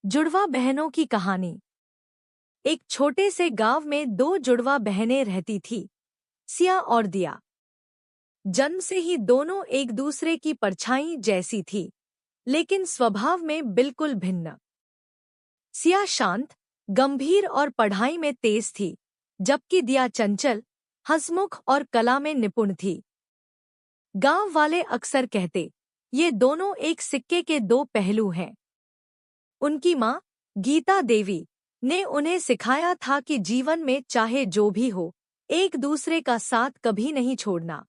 जुड़वा बहनों की कहानी। एक छोटे से गांव में दो जुड़वा बहनें रहती थी, सिया और दिया। जन्म से ही दोनों एक दूसरे की परछाई जैसी थी, लेकिन स्वभाव में बिल्कुल भिन्न। सिया शांत, गंभीर और पढ़ाई में तेज थी, जबकि दिया चंचल, हंसमुख और कला में निपुण थी। गांव वाले अक्सर कहते, ये दोनों एक सिक्के के दो पहलू हैं। उनकी माँ, गीता देवी, ने उन्हें सिखाया था कि जीवन में चाहे जो भी हो, एक दूसरे का साथ कभी नहीं छोड़ना।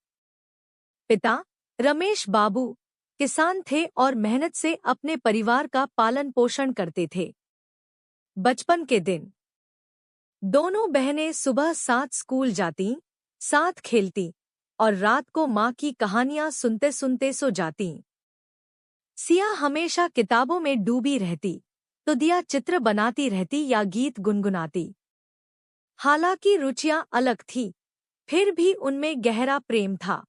पिता, रमेश बाबू, किसान थे और मेहनत से अपने परिवार का पालन पोषण करते थे। बचपन के दिन दोनों बहनें सुबह साथ स्कूल जातीं, साथ खेलतीं और रात को माँ की कहानियां सुनते सुनते सो जातीं। सिया हमेशा किताबों में डूबी रहती, तो दिया चित्र बनाती रहती या गीत गुनगुनाती। हालांकि रुचियां अलग थी, फिर भी उनमें गहरा प्रेम था।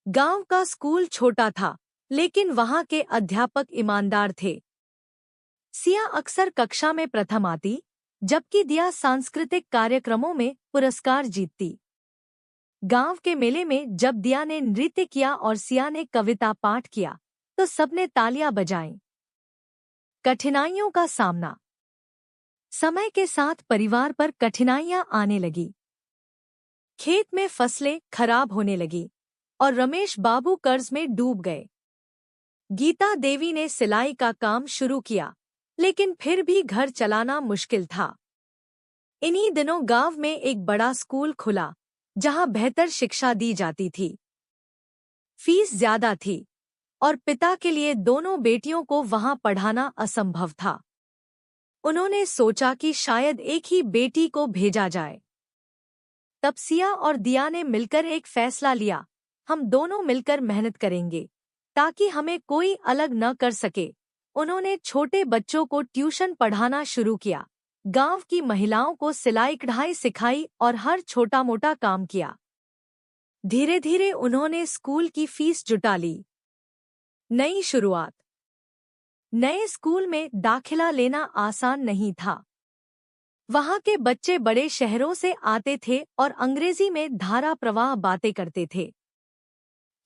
गांव का स्कूल छोटा था, लेकिन वहां के अध्यापक ईमानदार थे। सिया अक्सर कक्षा में प्रथम आती, जबकि दिया सांस्कृतिक कार्यक्रमों में पुरस्कार जीतती। गांव के मेले में जब दिया ने नृत्य किया और सिया ने कविता पाठ किया, तो सबने तालियां बजाईं। कठिनाइयों का सामना। समय के साथ परिवार पर कठिनाइयां आने लगी। खेत में फसलें खराब होने लगी और रमेश बाबू कर्ज में डूब गए। गीता देवी ने सिलाई का काम शुरू किया, लेकिन फिर भी घर चलाना मुश्किल था। इन्हीं दिनों गांव में एक बड़ा स्कूल खुला, जहां बेहतर शिक्षा दी जाती थी। फीस ज्यादा थी और पिता के लिए दोनों बेटियों को वहां पढ़ाना असंभव था। उन्होंने सोचा कि शायद एक ही बेटी को भेजा जाए। तब सिया और दिया ने मिलकर एक फैसला लिया, हम दोनों मिलकर मेहनत करेंगे, ताकि हमें कोई अलग न कर सके। उन्होंने छोटे बच्चों को ट्यूशन पढ़ाना शुरू किया, गांव की महिलाओं को सिलाई कढ़ाई सिखाई और हर छोटा मोटा काम किया। धीरे धीरे उन्होंने स्कूल की फीस जुटा ली। नई शुरुआत। नए स्कूल में दाखिला लेना आसान नहीं था। वहां के बच्चे बड़े शहरों से आते थे और अंग्रेजी में धारा प्रवाह बातें करते थे।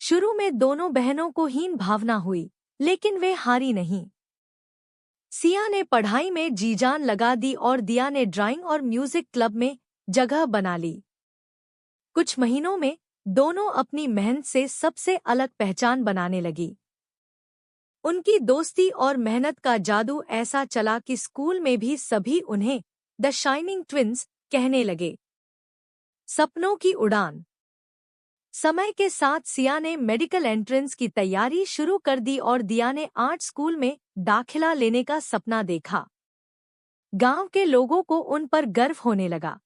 शुरू में दोनों बहनों को हीन भावना हुई, लेकिन वे हारी नहीं। सिया ने पढ़ाई में जी जान लगा दी और दिया ने ड्राइंग और म्यूजिक क्लब में जगह बना ली। कुछ महीनों में दोनों अपनी मेहनत से सबसे अलग पहचान बनाने लगी। उनकी दोस्ती और मेहनत का जादू ऐसा चला कि स्कूल में भी सभी उन्हें द शाइनिंग ट्विंस कहने लगे। सपनों की उड़ान। समय के साथ सिया ने मेडिकल एंट्रेंस की तैयारी शुरू कर दी और दिया ने आर्ट स्कूल में दाखिला लेने का सपना देखा। गांव के लोगों को उन पर गर्व होने लगा।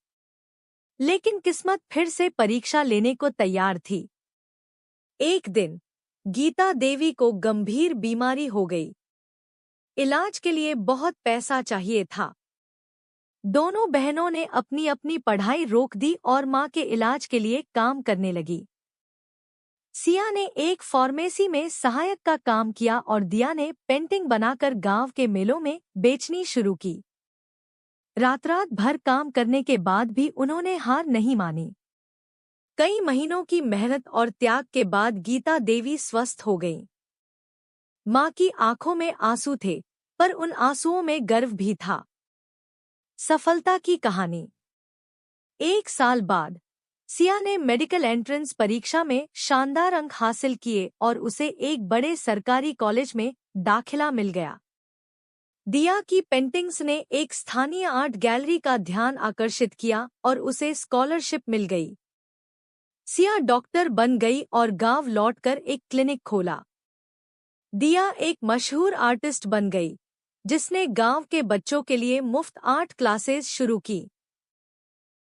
लेकिन किस्मत फिर से परीक्षा लेने को तैयार थी। एक दिन गीता देवी को गंभीर बीमारी हो गई। इलाज के लिए बहुत पैसा चाहिए था। दोनों बहनों ने अपनी अपनी पढ़ाई रोक दी और मां के इलाज के लिए काम करने लगी। सिया ने एक फार्मेसी में सहायक का काम किया और दिया ने पेंटिंग बनाकर गांव के मेलों में बेचनी शुरू की। रात रात भर काम करने के बाद भी उन्होंने हार नहीं मानी। कई महीनों की मेहनत और त्याग के बाद गीता देवी स्वस्थ हो गईं। मां की आंखों में आंसू थे, पर उन आंसुओं में गर्व भी था। सफलता की कहानी। एक साल बाद सिया ने मेडिकल एंट्रेंस परीक्षा में शानदार अंक हासिल किए और उसे एक बड़े सरकारी कॉलेज में दाखिला मिल गया। दिया की पेंटिंग्स ने एक स्थानीय आर्ट गैलरी का ध्यान आकर्षित किया और उसे स्कॉलरशिप मिल गई। सिया डॉक्टर बन गई और गांव लौटकर एक क्लिनिक खोला। दिया एक मशहूर आर्टिस्ट बन गई, जिसने गांव के बच्चों के लिए मुफ्त आर्ट क्लासेस शुरू की।